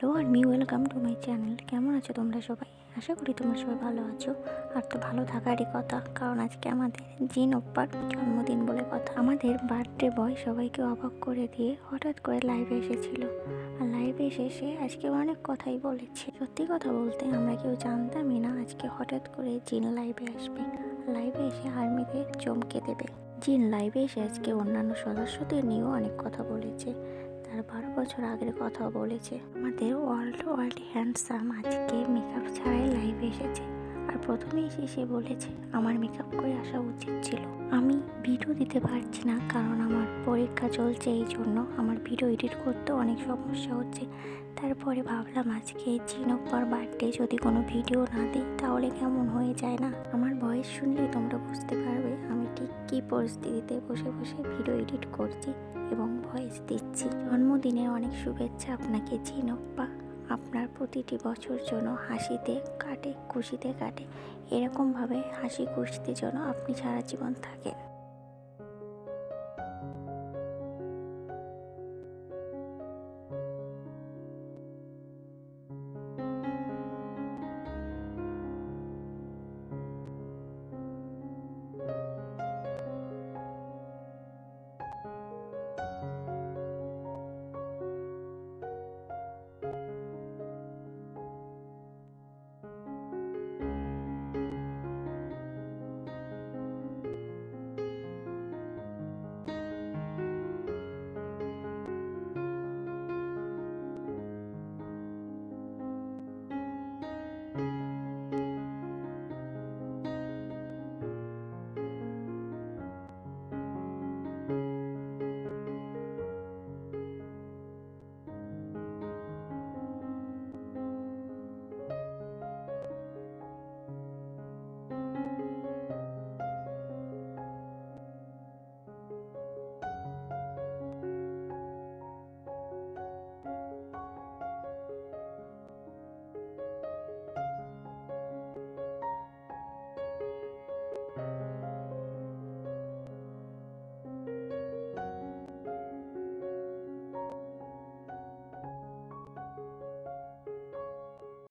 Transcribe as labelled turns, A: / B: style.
A: Hello welcome to my channel. কেমন আছো তোমরা সবাই? আশা করি তোমরা সবাই ভালো আছো। আর তো ভালো থাকারই কথা, কারণ আজকে আমাদের জিন ওপ্পার জন্মদিন বলে কথা। আমাদের বার্থডে বয় সবাইকে অবাক করে দিয়ে হঠাৎ করে লাইভে এসেছিল। আর লাইভে এসে আজকে অনেক কথাই বলেছে। সত্যি কথা বলতে আমরা কেউ জানতামই না আজকে হঠাৎ করে জিন লাইভে আসবে, লাইভে এসে আর্মিদের চমকে দেবে। জিন লাইভে এসে আজকে অন্যান্য সদস্যদের নিয়েও অনেক কথা বলেছে, তার 12 বছর আগের কথাও বলেছে। আমাদের ওয়ার্ল্ড হ্যান্ডসাম আজকে মেকআপ ছাড়াই লাইভে এসেছে। আর প্রথমেই সে বলেছে আমার মেকআপ করে আসা উচিত ছিল। আমি ভিডিও দিতে পারছি না কারণ আমার পরীক্ষা চলছে, এই জন্য আমার ভিডিও এডিট করতে অনেক সমস্যা হচ্ছে। তারপরে ভাবলাম আজকে জিনপ্পার বার্থডে যদি কোনো ভিডিও না দিই তাহলে কেমন হয়ে যায় না। আমার ভয়েস শুনলেই তোমরা বুঝতে পারবে আমি ঠিক কী পরিস্থিতিতে বসে বসে ভিডিও এডিট করছি এবং ভয়েস দিচ্ছি। জন্মদিনের অনেক শুভেচ্ছা আপনাকে জিনপ্পা। আপনার প্রতিটি বছর যেন হাসিতে কাটে, খুশিতে কাটে। এরকমভাবে হাসি খুশিতে যেন আপনি সারা জীবন থাকেন।